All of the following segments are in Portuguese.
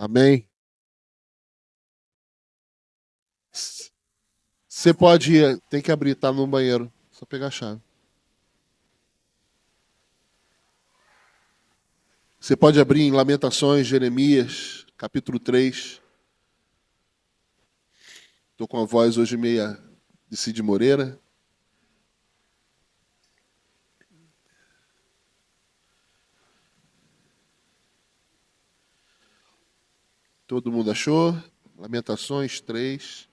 Amém. Você pode ir, tem que abrir, tá no banheiro. Só pegar a chave. Você pode abrir em Lamentações, Jeremias, capítulo 3. Estou com a voz hoje meia de Cid Moreira. Todo mundo achou? Lamentações 3.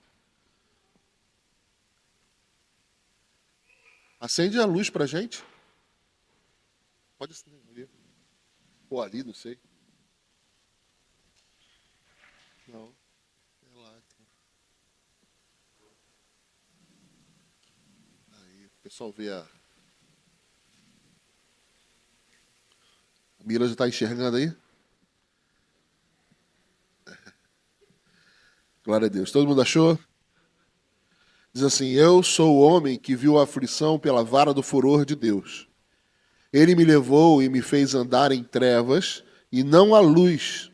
Acende a luz pra gente. Pode acender ali. Ou ali, não sei. Não. É lá. Aí, o pessoal vê a. A Mira já está enxergando aí? Glória a Deus. Todo mundo achou? Diz assim: Eu sou o homem que viu a aflição pela vara do furor de Deus. Ele me levou e me fez andar em trevas e não à luz.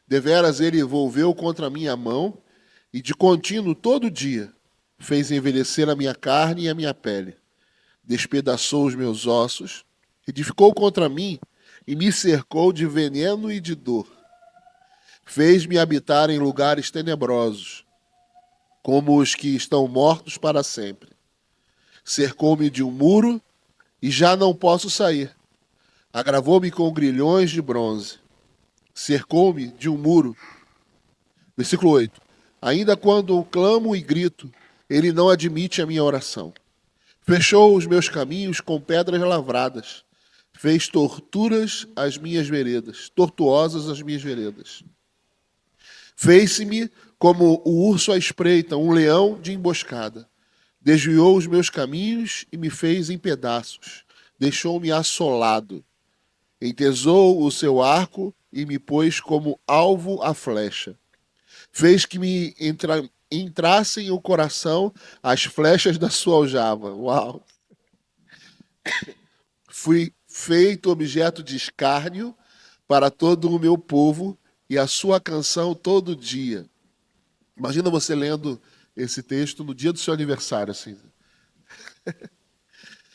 Deveras ele volveu contra a minha mão e de contínuo todo dia fez envelhecer a minha carne e a minha pele. Despedaçou os meus ossos, edificou contra mim e me cercou de veneno e de dor. Fez-me habitar em lugares tenebrosos, como os que estão mortos para sempre. Cercou-me de um muro e já não posso sair. Agravou-me com grilhões de bronze. Cercou-me de um muro. Versículo 8. Ainda quando clamo e grito, ele não admite a minha oração. Fechou os meus caminhos com pedras lavradas. Fez torturas as minhas veredas, tortuosas as minhas veredas. Fez-me como o urso à espreita, um leão de emboscada. Desviou os meus caminhos e me fez em pedaços. Deixou-me assolado. Entesou o seu arco e me pôs como alvo à flecha. Fez que me entrassem o coração as flechas da sua aljava. Uau! Fui feito objeto de escárnio para todo o meu povo e a sua canção todo dia. Imagina você lendo esse texto no dia do seu aniversário, assim.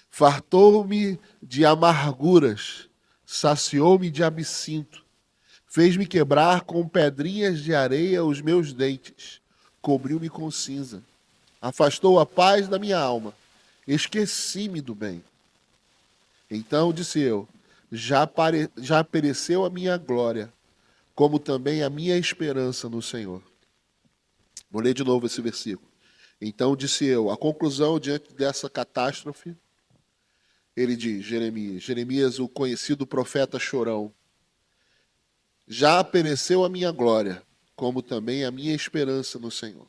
Fartou-me de amarguras, saciou-me de absinto, fez-me quebrar com pedrinhas de areia os meus dentes, cobriu-me com cinza, afastou a paz da minha alma, esqueci-me do bem. Então disse eu: já pereceu a minha glória, como também a minha esperança no Senhor. Vou ler de novo esse versículo. Então disse eu: a conclusão diante dessa catástrofe, ele diz, Jeremias, o conhecido profeta chorão: já pereceu a minha glória, como também a minha esperança no Senhor.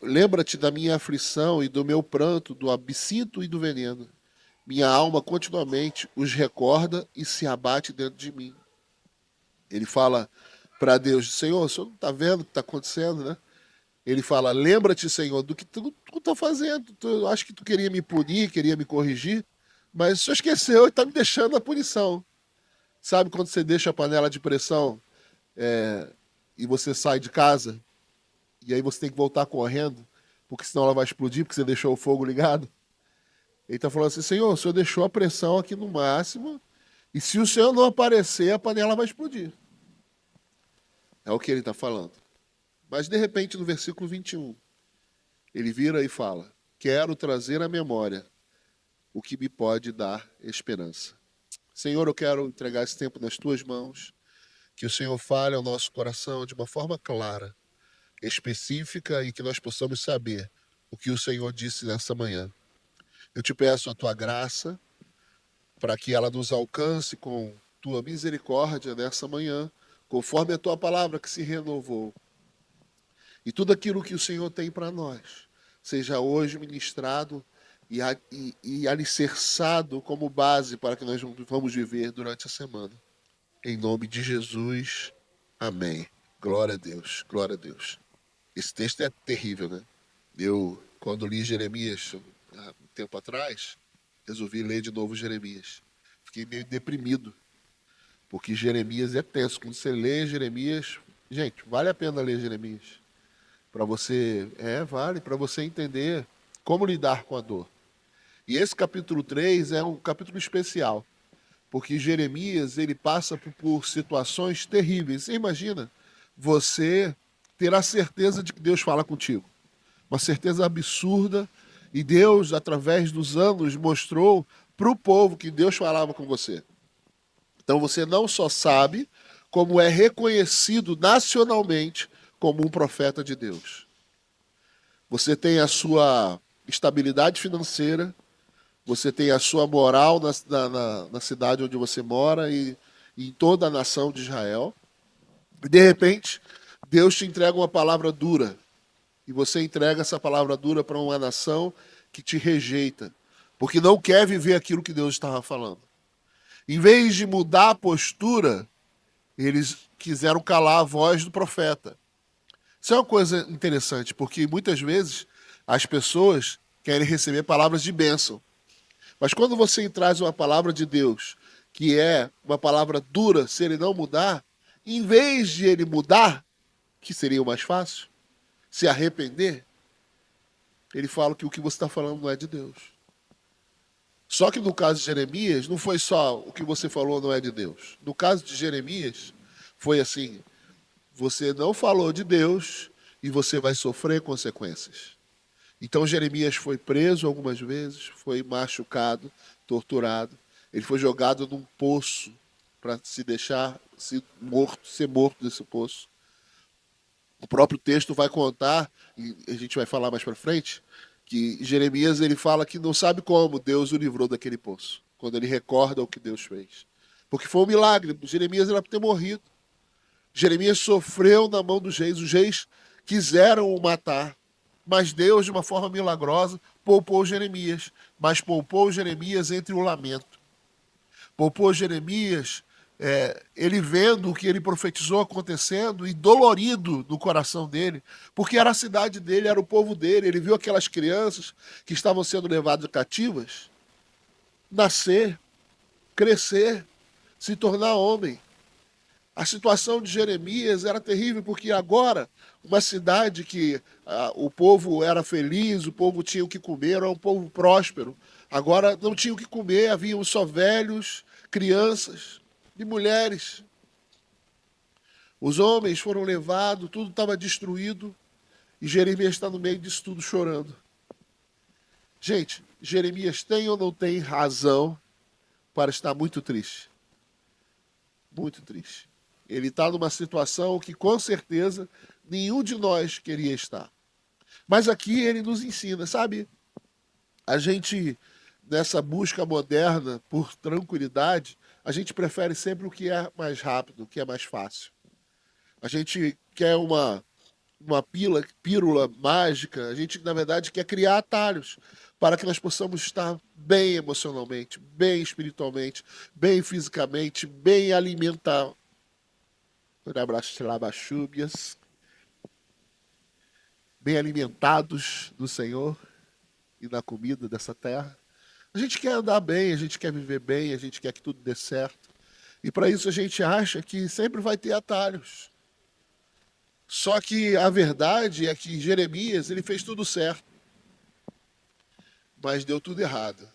Lembra-te da minha aflição e do meu pranto, do absinto e do veneno. Minha alma continuamente os recorda e se abate dentro de mim. Ele fala para Deus: Senhor, o senhor não está vendo o que está acontecendo, né? Ele fala: lembra-te, Senhor, do que tu está fazendo. Eu acho que tu queria me punir, queria me corrigir, mas o senhor esqueceu e está me deixando a punição. Sabe quando você deixa a panela de pressão e você sai de casa e aí você tem que voltar correndo, porque senão ela vai explodir, porque você deixou o fogo ligado? Ele está falando assim: Senhor, o senhor deixou a pressão aqui no máximo, e se o senhor não aparecer, a panela vai explodir. É o que ele está falando. Mas de repente, no versículo 21, ele vira e fala: quero trazer à memória o que me pode dar esperança. Senhor, eu quero entregar esse tempo nas tuas mãos, que o Senhor fale ao nosso coração de uma forma clara, específica e que nós possamos saber o que o Senhor disse nessa manhã. Eu te peço a tua graça para que ela nos alcance com tua misericórdia nessa manhã, conforme a tua palavra que se renovou. E tudo aquilo que o Senhor tem para nós seja hoje ministrado e alicerçado como base para que nós vamos viver durante a semana. Em nome de Jesus, amém. Glória a Deus, glória a Deus. Esse texto é terrível, né? Eu, quando li Jeremias há um tempo atrás, resolvi ler de novo Jeremias. Fiquei meio deprimido, Porque Jeremias é tenso. Quando você lê Jeremias, gente, vale a pena ler Jeremias. Para você, vale, para você entender como lidar com a dor. E esse capítulo 3 é um capítulo especial, porque Jeremias, ele passa por situações terríveis. Você imagina você ter a certeza de que Deus fala contigo. Uma certeza absurda. E Deus, através dos anos, mostrou para o povo que Deus falava com você. Então você não só sabe, como é reconhecido nacionalmente como um profeta de Deus. Você tem a sua estabilidade financeira, você tem a sua moral na cidade onde você mora e em toda a nação de Israel. E de repente, Deus te entrega uma palavra dura. E você entrega essa palavra dura para uma nação que te rejeita, porque não quer viver aquilo que Deus estava falando. Em vez de mudar a postura, eles quiseram calar a voz do profeta. Isso é uma coisa interessante, porque muitas vezes as pessoas querem receber palavras de bênção. Mas quando você traz uma palavra de Deus, que é uma palavra dura, se ele não mudar, em vez de ele mudar, que seria o mais fácil, se arrepender, ele fala que o que você está falando não é de Deus. Só que no caso de Jeremias, não foi só o que você falou não é de Deus. No caso de Jeremias, foi assim: você não falou de Deus e você vai sofrer consequências. Então Jeremias foi preso algumas vezes, foi machucado, torturado. Ele foi jogado num poço para se deixar ser morto nesse poço. O próprio texto vai contar, e a gente vai falar mais para frente, que Jeremias ele fala que não sabe como Deus o livrou daquele poço, quando ele recorda o que Deus fez. Porque foi um milagre. Jeremias era para ter morrido. Jeremias sofreu na mão dos reis. Os reis quiseram o matar. Mas Deus, de uma forma milagrosa, poupou Jeremias. Mas poupou Jeremias entre o lamento. Poupou Jeremias, ele vendo o que ele profetizou acontecendo e dolorido no coração dele, porque era a cidade dele, era o povo dele. Ele viu aquelas crianças que estavam sendo levadas cativas nascer, crescer, se tornar homem. A situação de Jeremias era terrível, porque agora, uma cidade que o povo era feliz, o povo tinha o que comer, era um povo próspero. Agora não tinha o que comer, haviam só velhos, crianças e mulheres. Os homens foram levados, tudo estava destruído, e Jeremias está no meio disso tudo chorando. Gente, Jeremias tem ou não tem razão para estar muito triste? Muito triste. Ele está numa situação que, com certeza, nenhum de nós queria estar. Mas aqui ele nos ensina, sabe? A gente, nessa busca moderna por tranquilidade, a gente prefere sempre o que é mais rápido, o que é mais fácil. A gente quer uma pílula mágica, a gente, na verdade, quer criar atalhos para que nós possamos estar bem emocionalmente, bem espiritualmente, bem fisicamente, bem alimentados. Bem alimentados no Senhor e na comida dessa terra. A gente quer andar bem, a gente quer viver bem, a gente quer que tudo dê certo. E para isso a gente acha que sempre vai ter atalhos. Só que a verdade é que Jeremias, ele fez tudo certo, mas deu tudo errado.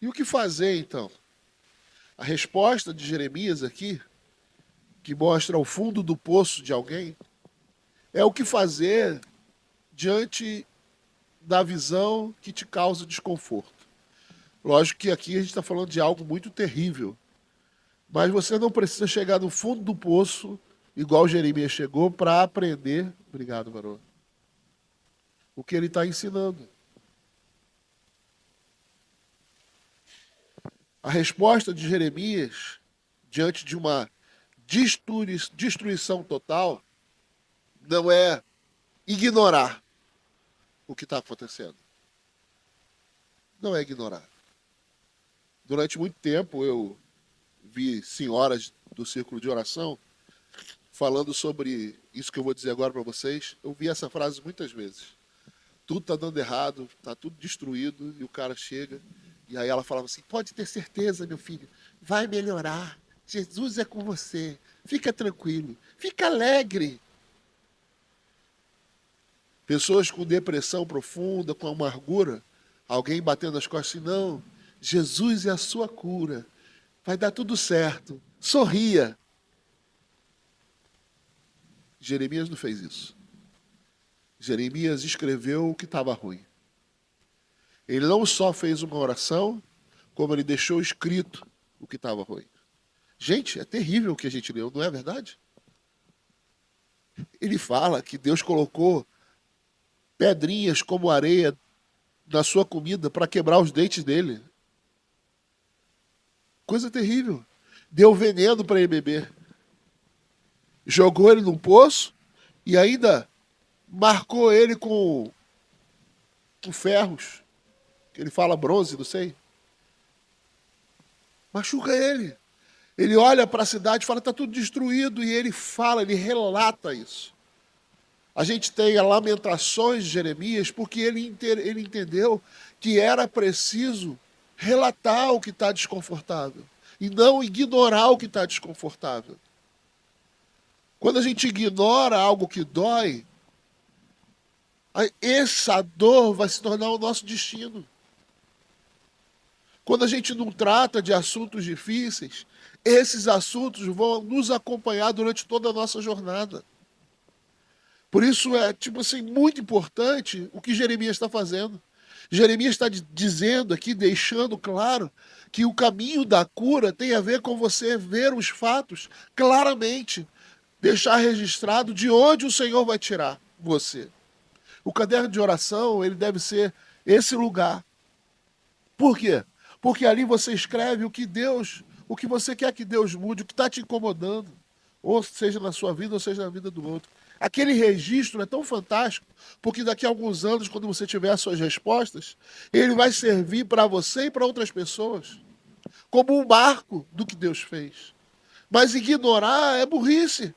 E o que fazer então? A resposta de Jeremias aqui, que mostra o fundo do poço de alguém, é o que fazer diante da visão que te causa desconforto. Lógico que aqui a gente está falando de algo muito terrível, mas você não precisa chegar no fundo do poço, igual Jeremias chegou, para aprender, obrigado, varão, o que ele está ensinando. A resposta de Jeremias, diante de uma destruição total, não é ignorar o que está acontecendo. Não é ignorar. Durante muito tempo eu vi senhoras do círculo de oração falando sobre isso que eu vou dizer agora para vocês. Eu vi essa frase muitas vezes. Tudo está dando errado, está tudo destruído, e o cara chega, e aí ela falava assim: pode ter certeza, meu filho, vai melhorar. Jesus é com você. Fica tranquilo. Fica alegre. Pessoas com depressão profunda, com amargura, alguém batendo as costas assim, não, Jesus é a sua cura. Vai dar tudo certo. Sorria. Jeremias não fez isso. Jeremias escreveu o que estava ruim. Ele não só fez uma oração, como ele deixou escrito o que estava ruim. Gente, é terrível o que a gente leu, não é verdade? Ele fala que Deus colocou pedrinhas como areia na sua comida para quebrar os dentes dele. Coisa terrível. Deu veneno para ele beber. Jogou ele num poço e ainda marcou ele com ferros. Que ele fala bronze, não sei. Machuca ele. Ele olha para a cidade e fala, está tudo destruído. E ele fala, ele relata isso. A gente tem a Lamentações de Jeremias porque ele entendeu que era preciso relatar o que está desconfortável e não ignorar o que está desconfortável. Quando a gente ignora algo que dói, essa dor vai se tornar o nosso destino. Quando a gente não trata de assuntos difíceis, esses assuntos vão nos acompanhar durante toda a nossa jornada. Por isso é, muito importante o que Jeremias está fazendo. Jeremias está dizendo aqui, deixando claro, que o caminho da cura tem a ver com você ver os fatos claramente, deixar registrado de onde o Senhor vai tirar você. O caderno de oração, ele deve ser esse lugar. Por quê? Porque ali você escreve o que você quer que Deus mude, o que está te incomodando, ou seja na sua vida, ou seja na vida do outro. Aquele registro é tão fantástico, porque daqui a alguns anos, quando você tiver as suas respostas, ele vai servir para você e para outras pessoas, como um marco do que Deus fez. Mas ignorar é burrice.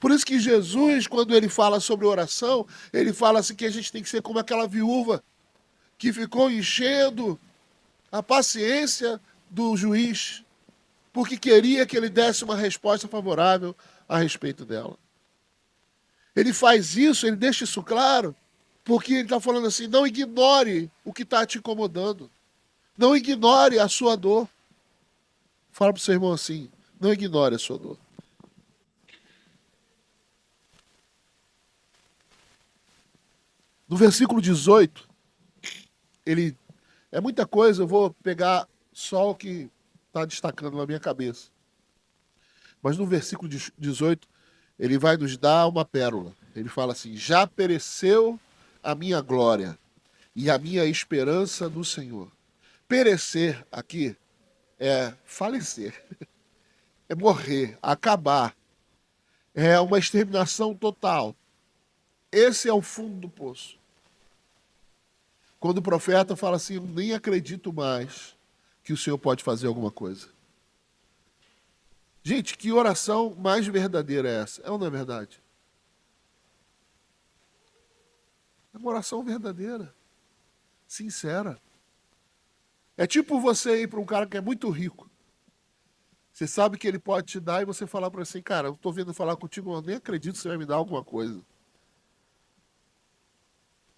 Por isso que Jesus, quando ele fala sobre oração, ele fala assim que a gente tem que ser como aquela viúva que ficou enchendo a paciência do juiz, porque queria que ele desse uma resposta favorável a respeito dela. Ele faz isso, ele deixa isso claro, porque ele está falando assim, não ignore o que está te incomodando. Não ignore a sua dor. Fala para o seu irmão assim, não ignore a sua dor. No versículo 18, ele é muita coisa, eu vou pegar só o que está destacando na minha cabeça. Mas no versículo 18, ele vai nos dar uma pérola. Ele fala assim, já pereceu a minha glória e a minha esperança no Senhor. Perecer aqui é falecer, é morrer, acabar, é uma exterminação total. Esse é o fundo do poço. Quando o profeta fala assim, eu nem acredito mais que o Senhor pode fazer alguma coisa. Gente, que oração mais verdadeira é essa? É ou não é verdade? É uma oração verdadeira, sincera. É tipo você ir para um cara que é muito rico. Você sabe que ele pode te dar e você falar para ele assim, cara, eu estou vindo falar contigo, eu nem acredito que você vai me dar alguma coisa.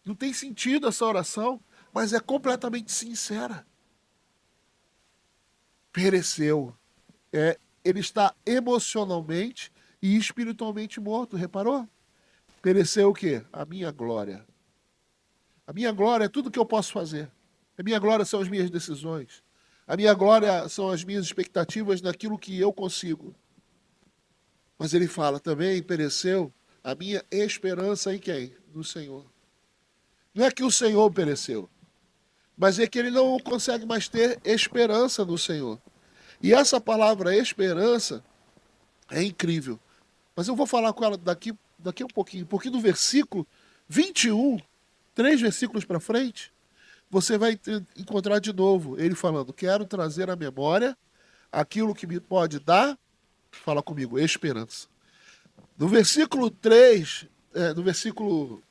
Não tem sentido essa oração, mas é completamente sincera. Pereceu. Ele está emocionalmente e espiritualmente morto, reparou? Pereceu o quê? A minha glória. A minha glória é tudo que eu posso fazer. A minha glória são as minhas decisões. A minha glória são as minhas expectativas naquilo que eu consigo. Mas ele fala também, pereceu a minha esperança em quem? No Senhor. Não é que o Senhor pereceu, mas é que ele não consegue mais ter esperança no Senhor. E essa palavra esperança é incrível. Mas eu vou falar com ela daqui a um pouquinho, porque no versículo 21, 3 versículos para frente, você vai encontrar de novo ele falando, quero trazer à memória aquilo que me pode dar, fala comigo, esperança. No versículo 3, no versículo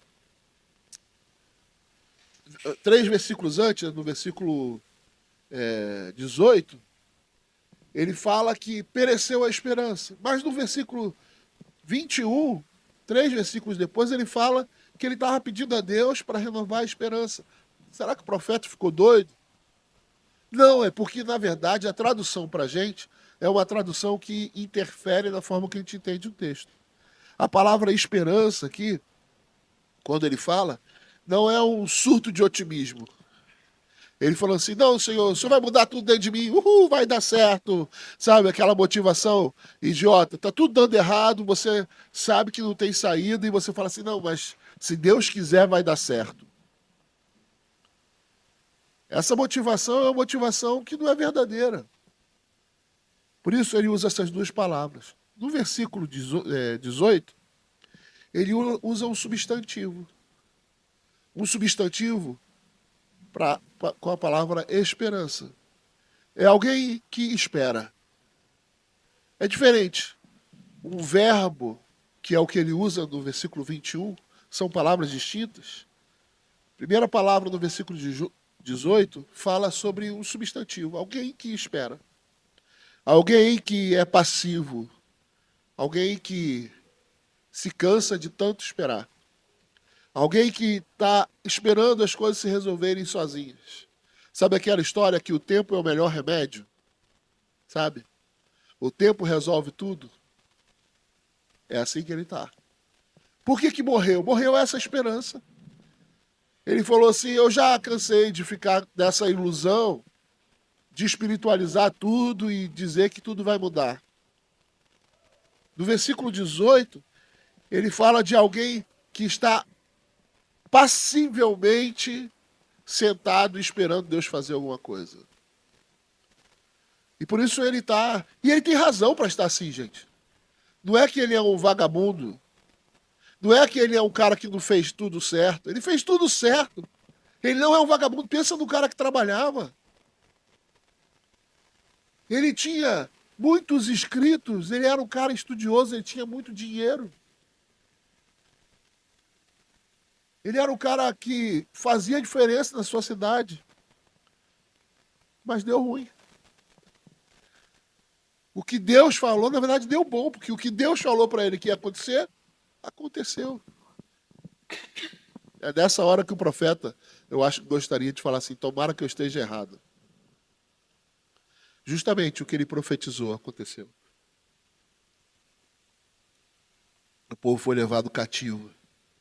3 versículos antes, no versículo 18, ele fala que pereceu a esperança. Mas no versículo 21, 3 versículos depois, ele fala que ele estava pedindo a Deus para renovar a esperança. Será que o profeta ficou doido? Não, é porque, na verdade, a tradução para a gente é uma tradução que interfere na forma que a gente entende o texto. A palavra esperança aqui, quando ele fala, não é um surto de otimismo. Ele falou assim, não, Senhor, o Senhor vai mudar tudo dentro de mim, vai dar certo, sabe, aquela motivação idiota, tá tudo dando errado, você sabe que não tem saída, e você fala assim, não, mas se Deus quiser vai dar certo. Essa motivação é uma motivação que não é verdadeira. Por isso ele usa essas duas palavras. No versículo 18, ele usa um substantivo. Um substantivo com a palavra esperança. É alguém que espera. É diferente. Um verbo, que é o que ele usa no versículo 21, são palavras distintas. A primeira palavra no versículo 18 fala sobre um substantivo, alguém que espera. Alguém que é passivo. Alguém que se cansa de tanto esperar. Alguém que está esperando as coisas se resolverem sozinhas. Sabe aquela história que o tempo é o melhor remédio? Sabe? O tempo resolve tudo. É assim que ele está. Por que morreu? Morreu essa esperança. Ele falou assim, eu já cansei de ficar nessa ilusão de espiritualizar tudo e dizer que tudo vai mudar. No versículo 18, ele fala de alguém que está passivelmente sentado esperando Deus fazer alguma coisa. E por isso ele está... E ele tem razão para estar assim, gente. Não é que ele é um vagabundo. Não é que ele é um cara que não fez tudo certo. Ele fez tudo certo. Ele não é um vagabundo. Pensa no cara que trabalhava. Ele tinha muitos inscritos. Ele era um cara estudioso. Ele tinha muito dinheiro. Ele era um cara que fazia diferença na sua cidade. Mas deu ruim. O que Deus falou, na verdade, deu bom, porque o que Deus falou para ele que ia acontecer, aconteceu. É nessa hora que o profeta, eu acho que gostaria de falar assim, tomara que eu esteja errado. Justamente o que ele profetizou aconteceu. O povo foi levado cativo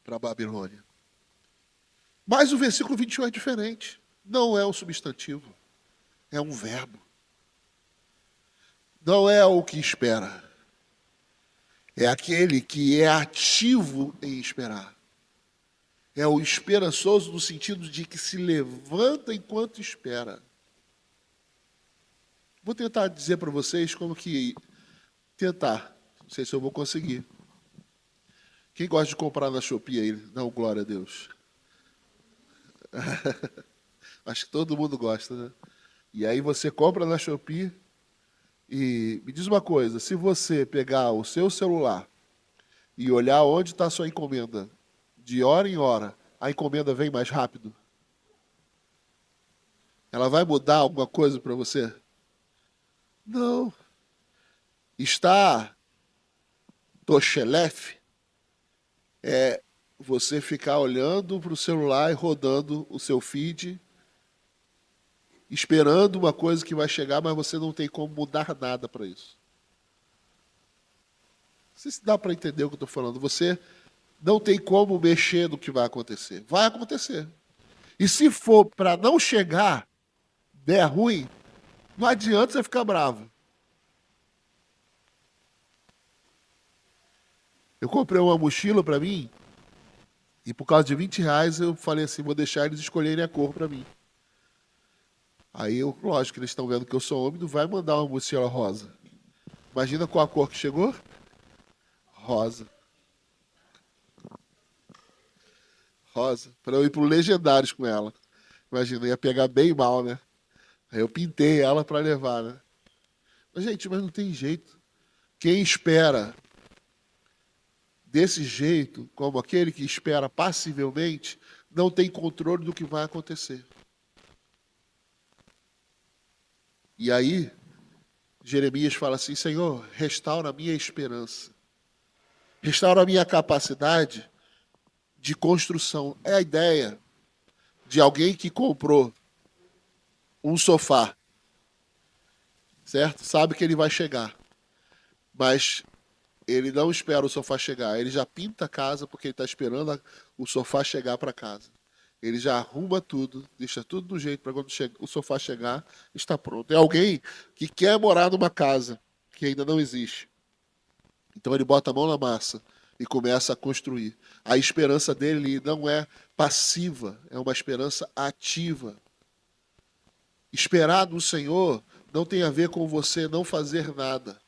para a Babilônia. Mas o versículo 21 é diferente. Não é um substantivo, é um verbo. Não é o que espera. É aquele que é ativo em esperar. É o esperançoso no sentido de que se levanta enquanto espera. Vou tentar dizer para vocês como que... Tentar. Não sei se eu vou conseguir. Quem gosta de comprar na Shopee aí? Não, glória a Deus. Acho que todo mundo gosta, né? E aí você compra na Shopee e me diz uma coisa, se você pegar o seu celular e olhar onde está a sua encomenda, de hora em hora, a encomenda vem mais rápido? Ela vai mudar alguma coisa para você? Não. Está Toshelefe é você ficar olhando para o celular e rodando o seu feed, esperando uma coisa que vai chegar, mas você não tem como mudar nada para isso. Não sei se dá para entender o que eu estou falando. Você não tem como mexer no que vai acontecer. Vai acontecer. E se for para não chegar, der ruim, não adianta você ficar bravo. Eu comprei uma mochila para mim e por causa de R$ 20 eu falei assim, vou deixar eles escolherem a cor para mim. Aí, lógico, eles estão vendo que eu sou homem, não vai mandar uma mochila rosa. Imagina qual a cor que chegou? Rosa. Rosa. Para eu ir pro Legendários com ela. Imagina, ia pegar bem mal, né? Aí eu pintei ela para levar, né? Mas, gente, mas não tem jeito. Quem espera desse jeito, como aquele que espera passivelmente, não tem controle do que vai acontecer. E aí, Jeremias fala assim: Senhor, restaura a minha esperança. Restaura a minha capacidade de construção. É a ideia de alguém que comprou um sofá, certo? Sabe que ele vai chegar, mas ele não espera o sofá chegar. Ele já pinta a casa porque ele está esperando o sofá chegar para casa. Ele já arruma tudo, deixa tudo do jeito para quando o sofá chegar, está pronto. É alguém que quer morar numa casa que ainda não existe. Então ele bota a mão na massa e começa a construir. A esperança dele não é passiva, é uma esperança ativa. Esperar no Senhor não tem a ver com você não fazer nada.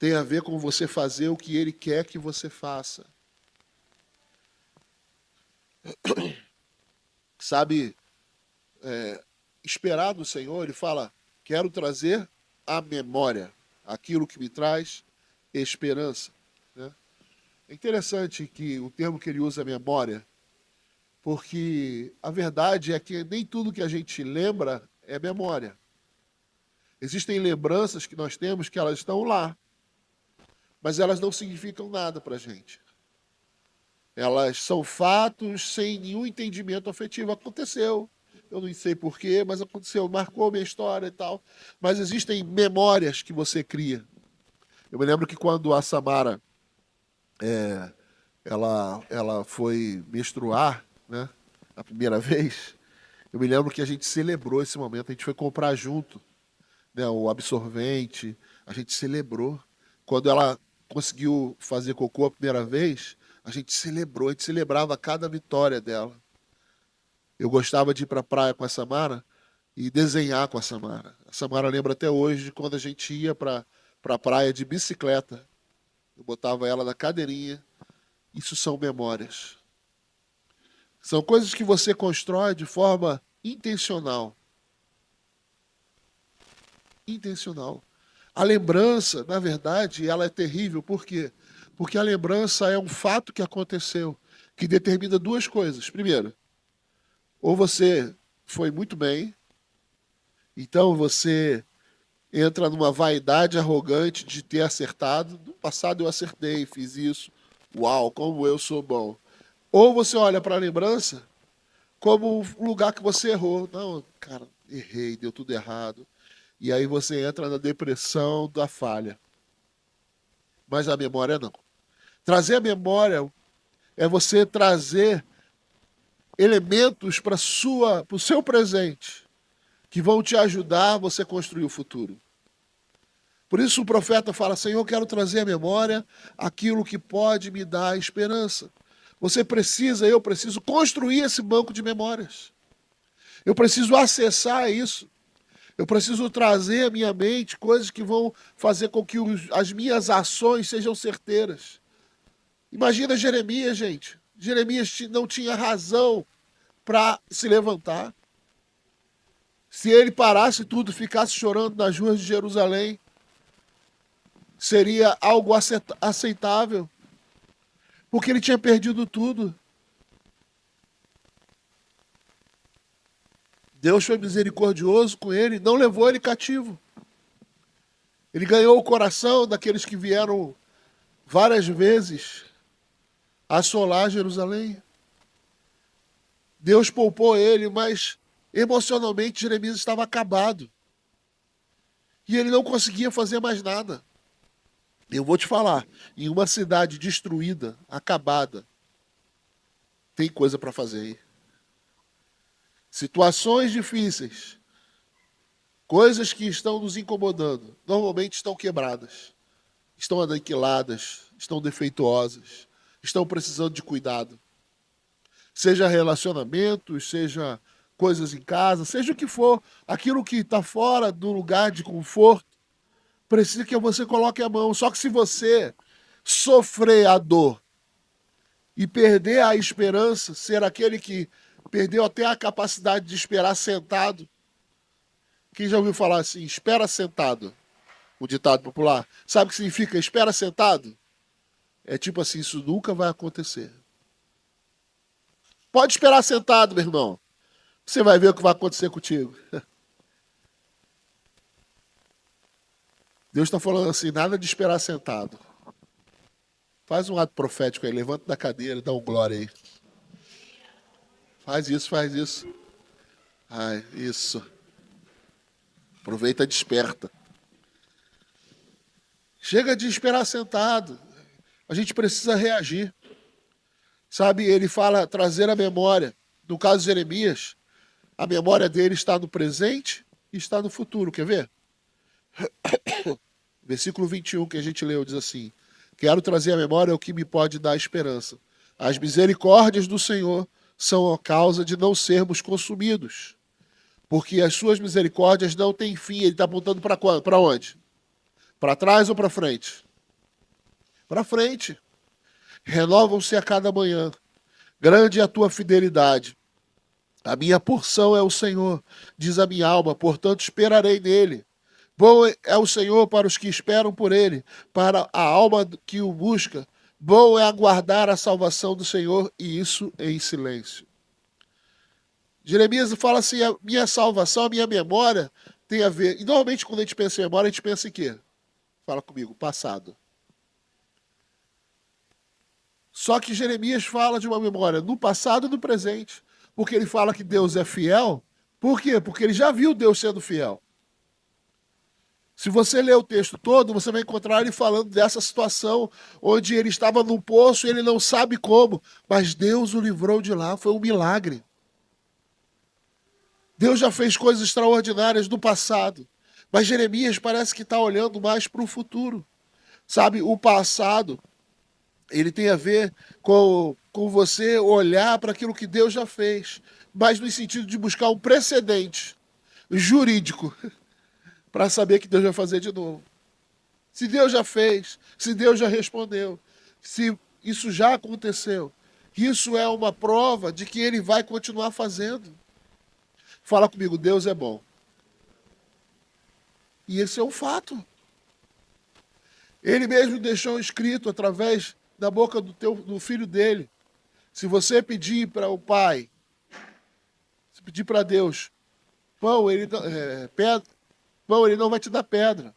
Tem a ver com você fazer o que Ele quer que você faça. Sabe, esperar no Senhor, Ele fala, quero trazer à memória aquilo que me traz esperança. Né? É interessante que o termo que ele usa é memória, porque a verdade é que nem tudo que a gente lembra é memória. Existem lembranças que nós temos que elas estão lá, mas elas não significam nada para a gente. Elas são fatos sem nenhum entendimento afetivo. Aconteceu, eu não sei porquê, mas aconteceu, marcou a minha história e tal. Mas existem memórias que você cria. Eu me lembro que quando a Samara ela foi menstruar, né, a primeira vez, eu me lembro que a gente celebrou esse momento, a gente foi comprar junto, né, o absorvente, a gente celebrou. Quando ela conseguiu fazer cocô a primeira vez, a gente celebrou, a gente celebrava cada vitória dela. Eu gostava de ir para a praia com a Samara e desenhar com a Samara. A Samara lembra até hoje de quando a gente ia para a praia de bicicleta. Eu botava ela na cadeirinha. Isso são memórias. São coisas que você constrói de forma intencional. Intencional. A lembrança, na verdade, ela é terrível. Por quê? Porque a lembrança é um fato que aconteceu, que determina duas coisas. Primeiro, ou você foi muito bem, então você entra numa vaidade arrogante de ter acertado. No passado eu acertei, fiz isso. Uau, como eu sou bom. Ou você olha para a lembrança como um lugar que você errou. Não, cara, errei, deu tudo errado. E aí você entra na depressão da falha. Mas a memória não. Trazer a memória é você trazer elementos para o seu presente que vão te ajudar a você construir o futuro. Por isso o profeta fala, Senhor, eu quero trazer à memória aquilo que pode me dar esperança. Você precisa, eu preciso construir esse banco de memórias. Eu preciso acessar isso. Eu preciso trazer à minha mente coisas que vão fazer com que as minhas ações sejam certeiras. Imagina Jeremias, gente. Jeremias não tinha razão para se levantar. Se ele parasse tudo, ficasse chorando nas ruas de Jerusalém, seria algo aceitável, porque ele tinha perdido tudo. Deus foi misericordioso com ele, não levou ele cativo. Ele ganhou o coração daqueles que vieram várias vezes assolar Jerusalém. Deus poupou ele, mas emocionalmente Jeremias estava acabado. E ele não conseguia fazer mais nada. Eu vou te falar, em uma cidade destruída, acabada, tem coisa para fazer aí. Situações difíceis, coisas que estão nos incomodando, normalmente estão quebradas, estão aniquiladas, estão defeituosas, estão precisando de cuidado. Seja relacionamentos, seja coisas em casa, seja o que for, aquilo que está fora do lugar de conforto, precisa que você coloque a mão. Só que se você sofrer a dor e perder a esperança, ser aquele que perdeu até a capacidade de esperar sentado. Quem já ouviu falar assim, espera sentado? O ditado popular. Sabe o que significa espera sentado? É tipo assim, isso nunca vai acontecer. Pode esperar sentado, meu irmão. Você vai ver o que vai acontecer contigo. Deus está falando assim, nada de esperar sentado. Faz um ato profético aí, levanta da cadeira e dá um glória aí. Faz isso, faz isso. Ai, isso. Aproveita e desperta. Chega de esperar sentado. A gente precisa reagir. Sabe, ele fala trazer a memória. No caso de Jeremias, a memória dele está no presente e está no futuro. Quer ver? Versículo 21 que a gente leu diz assim: quero trazer à memória o que me pode dar esperança. As misericórdias do Senhor são a causa de não sermos consumidos. Porque as suas misericórdias não têm fim. Ele está apontando para onde? Para trás ou para frente? Para frente. Renovam-se a cada manhã. Grande é a tua fidelidade. A minha porção é o Senhor, diz a minha alma, portanto esperarei nele. Bom é o Senhor para os que esperam por ele, para a alma que o busca. Bom é aguardar a salvação do Senhor, e isso em silêncio. Jeremias fala assim, a minha salvação, a minha memória tem a ver... E normalmente quando a gente pensa em memória, a gente pensa em quê? Fala comigo, passado. Só que Jeremias fala de uma memória no passado e no presente. Porque ele fala que Deus é fiel. Por quê? Porque ele já viu Deus sendo fiel. Se você ler o texto todo, você vai encontrar ele falando dessa situação onde ele estava num poço e ele não sabe como, mas Deus o livrou de lá, foi um milagre. Deus já fez coisas extraordinárias no passado, mas Jeremias parece que está olhando mais para o futuro. Sabe, o passado, ele tem a ver com você olhar para aquilo que Deus já fez, mas no sentido de buscar um precedente jurídico para saber que Deus vai fazer de novo. Se Deus já fez, se Deus já respondeu, se isso já aconteceu, isso é uma prova de que ele vai continuar fazendo. Fala comigo, Deus é bom. E esse é um fato. Ele mesmo deixou escrito através da boca do filho dele. Se você pedir para o Pai, se pedir para Deus, pão, ele não vai te dar pedra.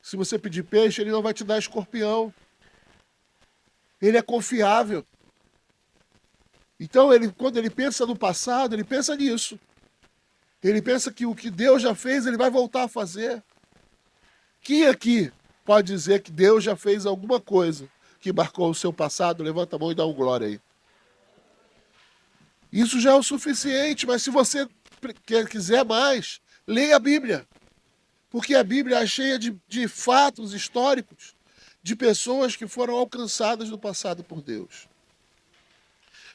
Se você pedir peixe, ele não vai te dar escorpião. Ele é confiável. Então, quando ele pensa no passado, ele pensa nisso. Ele pensa que o que Deus já fez, ele vai voltar a fazer. Quem aqui pode dizer que Deus já fez alguma coisa que marcou o seu passado? Levanta a mão e dá um glória aí. Isso já é o suficiente, mas se você quiser mais, leia a Bíblia. Porque a Bíblia é cheia de fatos históricos, de pessoas que foram alcançadas no passado por Deus.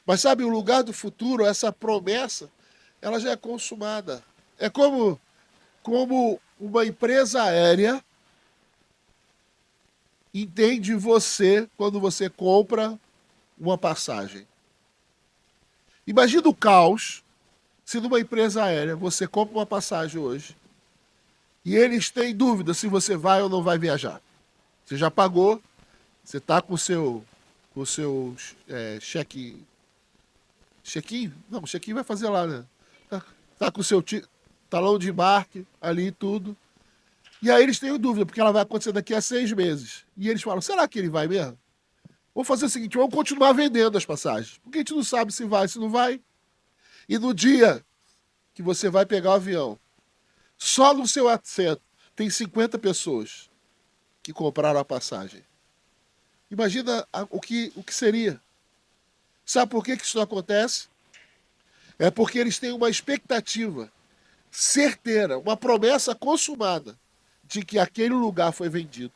Mas sabe, o lugar do futuro, essa promessa, ela já é consumada. É como uma empresa aérea entende você quando você compra uma passagem. Imagina o caos se numa empresa aérea você compra uma passagem hoje e eles têm dúvida se você vai ou não vai viajar. Você já pagou, você está com o seu check-in. Check-in? Não, check-in vai fazer lá, né? Tá com o seu talão de embarque ali e tudo. E aí eles têm dúvida, porque ela vai acontecer daqui a 6 meses. E eles falam, será que ele vai mesmo? Vamos fazer o seguinte, vamos continuar vendendo as passagens. Porque a gente não sabe se vai, se não vai. E no dia que você vai pegar o avião, só no seu assento tem 50 pessoas que compraram a passagem. Imagina o que seria. Sabe por que isso não acontece? É porque eles têm uma expectativa certeira, uma promessa consumada de que aquele lugar foi vendido.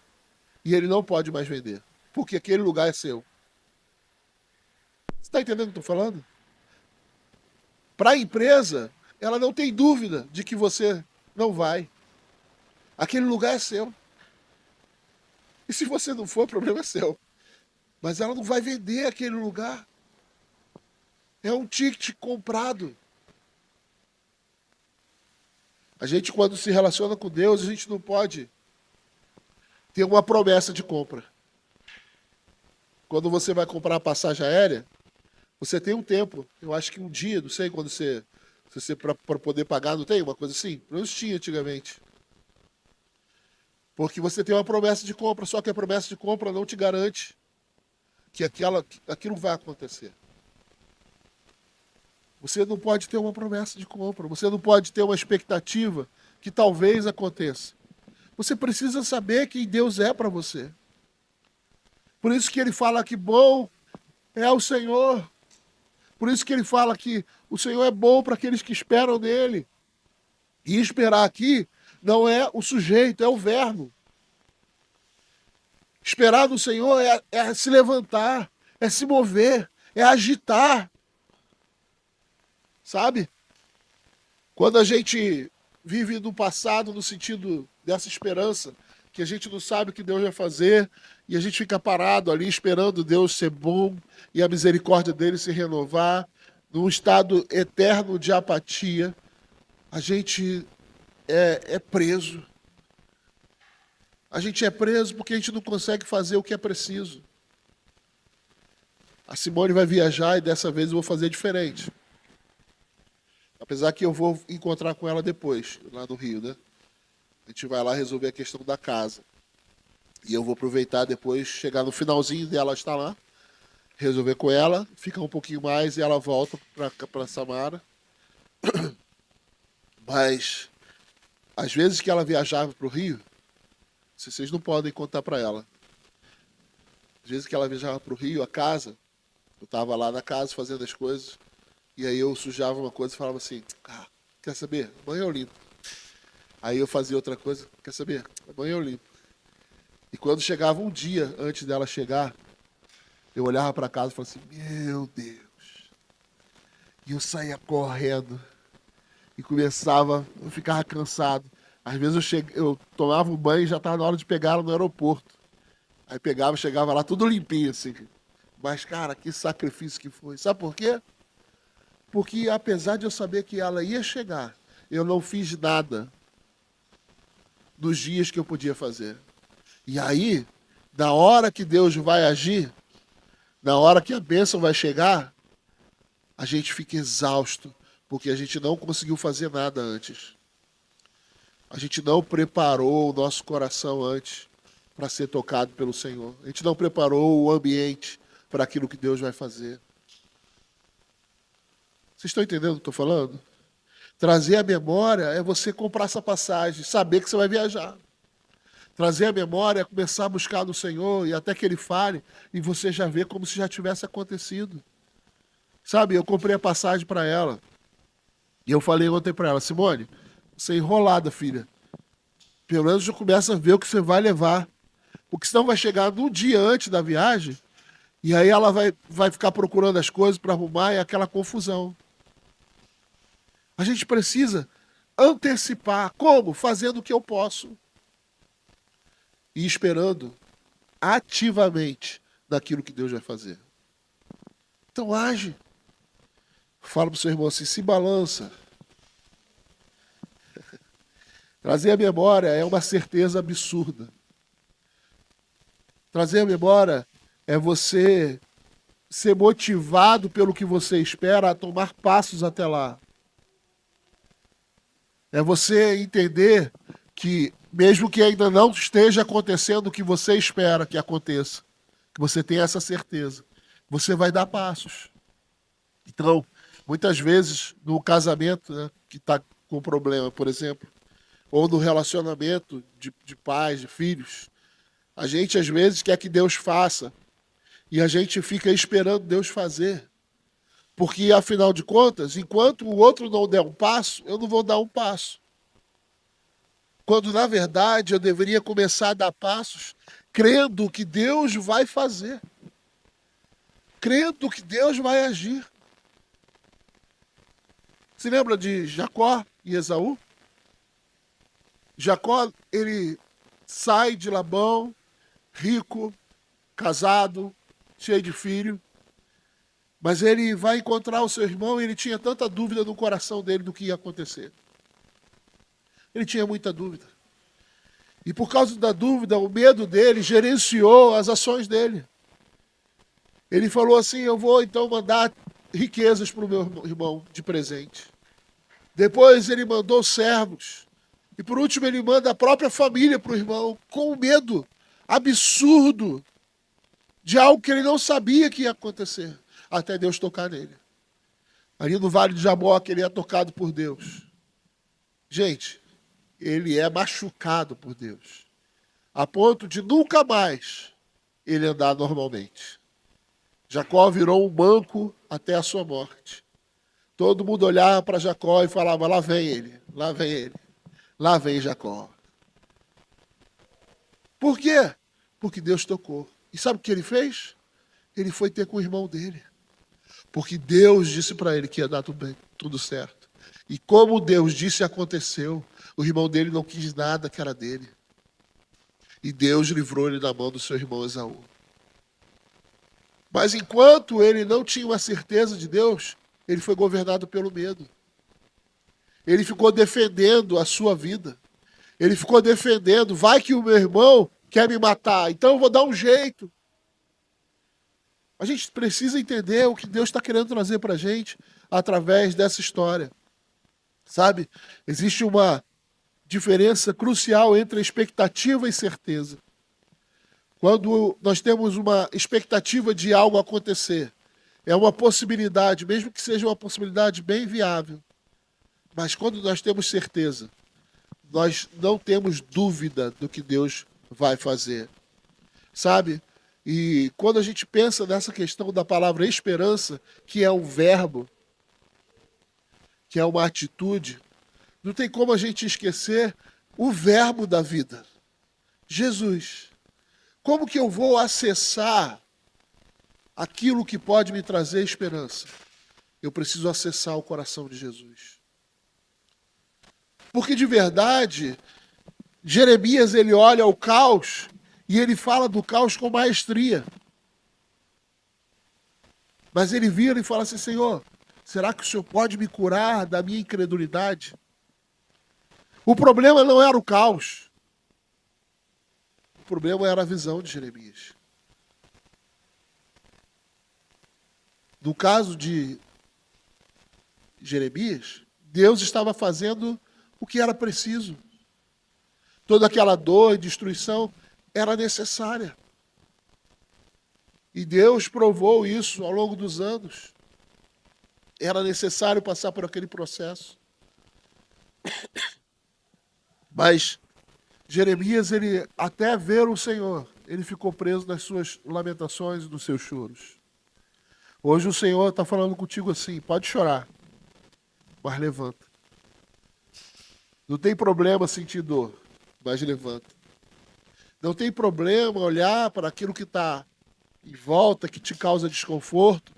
E ele não pode mais vender, porque aquele lugar é seu. Você está entendendo o que eu estou falando? Para a empresa, ela não tem dúvida de que você não vai. Aquele lugar é seu. E se você não for, o problema é seu. Mas ela não vai vender aquele lugar. É um ticket comprado. A gente, quando se relaciona com Deus, a gente não pode ter uma promessa de compra. Quando você vai comprar a passagem aérea, você tem um tempo. Eu acho que um dia, não sei quando você para poder pagar, não tem uma coisa assim? Não tinha antigamente. Porque você tem uma promessa de compra, só que a promessa de compra não te garante que aquilo vai acontecer. Você não pode ter uma promessa de compra, você não pode ter uma expectativa que talvez aconteça. Você precisa saber quem Deus é para você. Por isso que ele fala que bom é o Senhor. Por isso que ele fala que o Senhor é bom para aqueles que esperam nele. E esperar aqui não é o sujeito, é o verbo. Esperar no Senhor é se levantar, é se mover, é agitar. Sabe? Quando a gente vive no passado no sentido dessa esperança, que a gente não sabe o que Deus vai fazer, e a gente fica parado ali esperando Deus ser bom e a misericórdia dele se renovar, num estado eterno de apatia, a gente é preso. A gente é preso porque a gente não consegue fazer o que é preciso. A Simone vai viajar e dessa vez eu vou fazer diferente. Apesar que eu vou encontrar com ela depois, lá no Rio, né? A gente vai lá resolver a questão da casa. E eu vou aproveitar depois, chegar no finalzinho dela estar lá, resolver com ela, fica um pouquinho mais e ela volta para Samara. Mas, às vezes que ela viajava para o Rio, vocês não podem contar para ela. Às vezes que ela viajava para o Rio, a casa, eu estava lá na casa fazendo as coisas, e aí eu sujava uma coisa e falava assim, quer saber? Amanhã eu limpo. Aí eu fazia outra coisa, quer saber? Amanhã eu limpo. E quando chegava um dia antes dela chegar, eu olhava para casa e falava assim, meu Deus. E eu saía correndo. E eu ficava cansado. Às vezes eu tomava um banho e já estava na hora de pegar ela no aeroporto. Aí chegava lá tudo limpinho assim. Mas, cara, que sacrifício que foi. Sabe por quê? Porque apesar de eu saber que ela ia chegar, eu não fiz nada nos dias que eu podia fazer. E aí, na hora que Deus vai agir, na hora que a bênção vai chegar, a gente fica exausto, porque a gente não conseguiu fazer nada antes. A gente não preparou o nosso coração antes para ser tocado pelo Senhor. A gente não preparou o ambiente para aquilo que Deus vai fazer. Vocês estão entendendo o que eu estou falando? Trazer a memória é você comprar essa passagem, saber que você vai viajar. Trazer a memória é começar a buscar no Senhor e até que Ele fale e você já vê como se já tivesse acontecido. Sabe, eu comprei a passagem para ela e eu falei ontem para ela, Simone, você é enrolada, filha. Pelo menos já começa a ver o que você vai levar. Porque senão vai chegar no dia antes da viagem e aí ela vai ficar procurando as coisas para arrumar e é aquela confusão. A gente precisa antecipar. Como? Fazendo o que eu posso. E esperando ativamente naquilo que Deus vai fazer. Então age. Fala para o seu irmão assim, se balança. Trazer a memória é uma certeza absurda. Trazer a memória é você ser motivado pelo que você espera a tomar passos até lá. É você entender que, mesmo que ainda não esteja acontecendo o que você espera que aconteça, que você tenha essa certeza, você vai dar passos. Então, muitas vezes, no casamento, né, que está com problema, por exemplo, ou no relacionamento de pais, de filhos, a gente, às vezes, quer que Deus faça, e a gente fica esperando Deus fazer. Porque, afinal de contas, enquanto o outro não der um passo, eu não vou dar um passo. Quando, na verdade, eu deveria começar a dar passos crendo que Deus vai fazer. Crendo que Deus vai agir. Se lembra de Jacó e Esaú? Jacó, ele sai de Labão, rico, casado, cheio de filho. Mas ele vai encontrar o seu irmão e ele tinha tanta dúvida no coração dele do que ia acontecer. Ele tinha muita dúvida. E por causa da dúvida, o medo dele gerenciou as ações dele. Ele falou assim, eu vou então mandar riquezas para o meu irmão de presente. Depois ele mandou servos E por último, ele manda a própria família para o irmão, com medo absurdo de algo que ele não sabia que ia acontecer, até Deus tocar nele. Ali no Vale de Jaboque, ele é tocado por Deus. Gente, ele é machucado por Deus, a ponto de nunca mais ele andar normalmente. Jacó virou um manco até a sua morte. Todo mundo olhava para Jacó e falava, lá vem ele, lá vem ele, lá vem Jacó. Por quê? Porque Deus tocou. E sabe o que ele fez? Ele foi ter com o irmão dele. Porque Deus disse para ele que ia dar tudo bem, tudo certo. E como Deus disse, aconteceu. O irmão dele não quis nada que era dele. E Deus livrou ele da mão do seu irmão Esaú. Mas enquanto ele não tinha uma certeza de Deus, ele foi governado pelo medo. Ele ficou defendendo a sua vida. Ele ficou defendendo, vai que o meu irmão quer me matar, então eu vou dar um jeito. A gente precisa entender o que Deus está querendo trazer para a gente através dessa história. Sabe? Existe uma diferença crucial entre expectativa e certeza. Quando nós temos uma expectativa de algo acontecer, é uma possibilidade, mesmo que seja uma possibilidade bem viável. Mas quando nós temos certeza, nós não temos dúvida do que Deus vai fazer. Sabe? E quando a gente pensa nessa questão da palavra esperança, que é um verbo, que é uma atitude, não tem como a gente esquecer o verbo da vida, Jesus. Como que eu vou acessar aquilo que pode me trazer esperança? Eu preciso acessar o coração de Jesus. Porque de verdade, Jeremias ele olha o caos e ele fala do caos com maestria. Mas ele vira e fala assim, Senhor, será que o Senhor pode me curar da minha incredulidade? O problema não era o caos. O problema era a visão de Jeremias. No caso de Jeremias, Deus estava fazendo o que era preciso. Toda aquela dor e destruição era necessária. E Deus provou isso ao longo dos anos. Era necessário passar por aquele processo. Mas Jeremias, ele até ver o Senhor, ele ficou preso nas suas lamentações e nos seus choros. Hoje o Senhor está falando contigo assim, pode chorar, mas levanta. Não tem problema sentir dor, mas levanta. Não tem problema olhar para aquilo que está em volta, que te causa desconforto,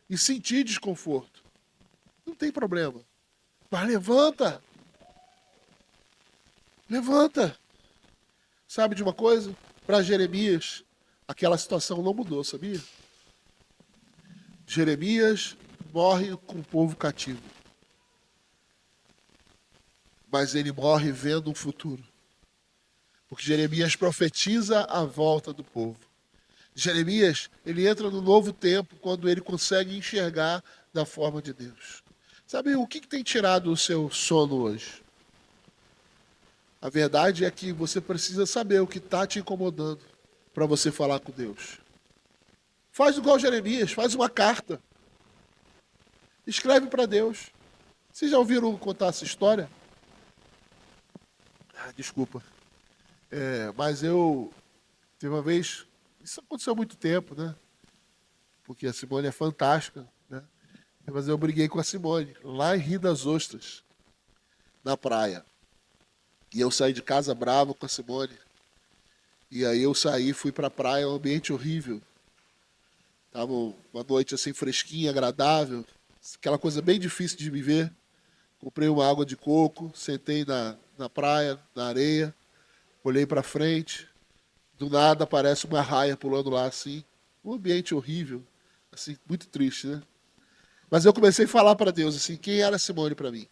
e sentir desconforto. Não tem problema. Mas levanta. Levanta. Sabe de uma coisa? Para Jeremias, aquela situação não mudou, sabia? Jeremias morre com o povo cativo. Mas ele morre vendo um futuro. Porque Jeremias profetiza a volta do povo. Jeremias, ele entra no novo tempo quando ele consegue enxergar da forma de Deus. Sabe o que tem tirado o seu sono hoje? A verdade é que você precisa saber o que está te incomodando para você falar com Deus. Faz igual Jeremias, faz uma carta. Escreve para Deus. Vocês já ouviram contar essa história? Desculpa. Mas eu... Teve uma vez... Isso aconteceu há muito tempo, né? Porque a Simone é fantástica, né? Mas eu briguei com a Simone, lá em Rio das Ostras, na praia. E eu saí de casa bravo com a Simone. E aí eu saí, fui pra praia, um ambiente horrível. Tava uma noite assim fresquinha, agradável. Aquela coisa bem difícil de viver. Comprei uma água de coco, sentei na praia, na areia. Olhei pra frente. Do nada aparece uma raia pulando lá assim. Um ambiente horrível. Assim, muito triste, né? Mas eu comecei a falar para Deus assim, quem era a Simone para mim?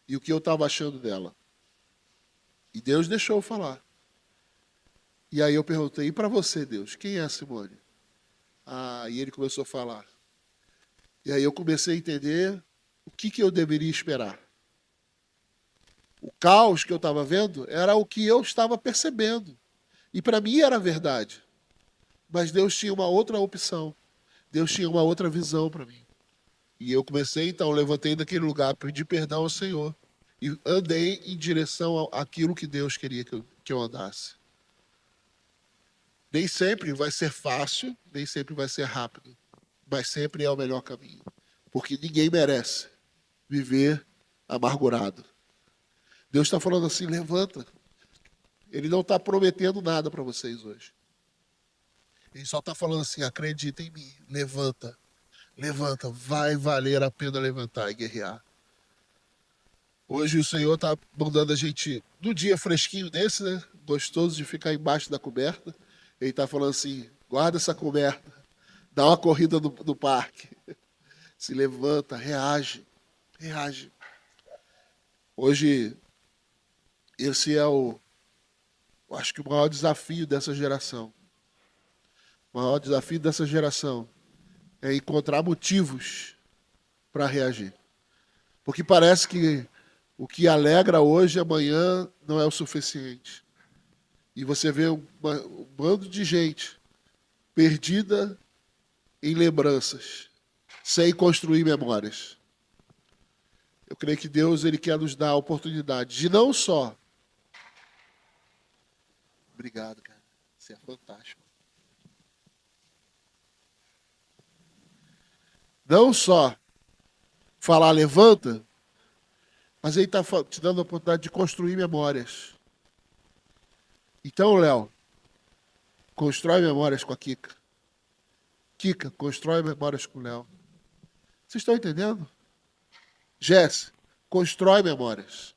E o que eu estava achando dela. E Deus deixou eu falar. E aí eu perguntei, e para você, Deus, quem é a Simone? E ele começou a falar. E aí eu comecei a entender o que eu deveria esperar. O caos que eu estava vendo era o que eu estava percebendo. E para mim era verdade. Mas Deus tinha uma outra opção. Deus tinha uma outra visão para mim. E eu comecei, então, levantei daquele lugar, pedi perdão ao Senhor. E andei em direção àquilo que Deus queria que eu andasse. Nem sempre vai ser fácil, nem sempre vai ser rápido. Mas sempre é o melhor caminho. Porque ninguém merece viver amargurado. Deus está falando assim, levanta. Ele não está prometendo nada para vocês hoje. Ele só está falando assim, acredita em mim, levanta. Levanta, vai valer a pena levantar e guerrear. Hoje o Senhor está mandando a gente, no dia fresquinho desse, né? Gostoso de ficar embaixo da coberta. Ele está falando assim, guarda essa coberta, dá uma corrida no parque. Se levanta, reage, reage. Hoje, esse é acho que o maior desafio dessa geração. O maior desafio dessa geração é encontrar motivos para reagir. Porque parece que o que alegra hoje, amanhã não é o suficiente. E você vê um bando de gente perdida em lembranças, sem construir memórias. Eu creio que Deus ele quer nos dar a oportunidade de não só... Obrigado, cara. Você é fantástico. Não só falar levanta, mas ele está te dando a oportunidade de construir memórias. Então, Léo, constrói memórias com a Kika. Kika, constrói memórias com o Léo. Vocês estão entendendo? Jess, constrói memórias.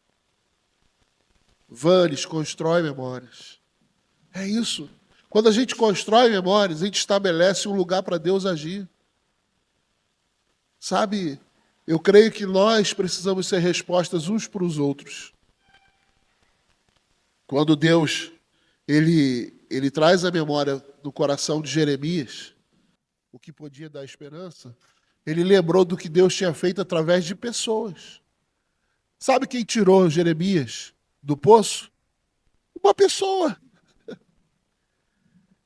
Vanes, constrói memórias. É isso. Quando a gente constrói memórias, a gente estabelece um lugar para Deus agir. Sabe, eu creio que nós precisamos ser respostas uns para os outros. Quando Deus, ele traz a memória do coração de Jeremias, o que podia dar esperança, ele lembrou do que Deus tinha feito através de pessoas. Sabe quem tirou Jeremias do poço? Uma pessoa.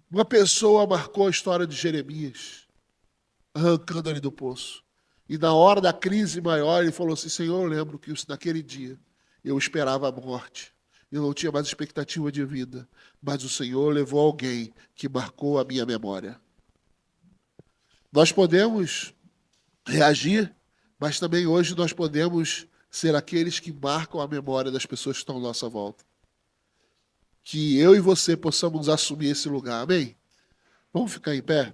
Uma pessoa marcou a história de Jeremias, arrancando ele do poço. E na hora da crise maior, ele falou assim, Senhor, eu lembro que naquele dia eu esperava a morte. Eu não tinha mais expectativa de vida. Mas o Senhor levou alguém que marcou a minha memória. Nós podemos reagir, mas também hoje nós podemos ser aqueles que marcam a memória das pessoas que estão à nossa volta. Que eu e você possamos assumir esse lugar. Amém? Vamos ficar em pé?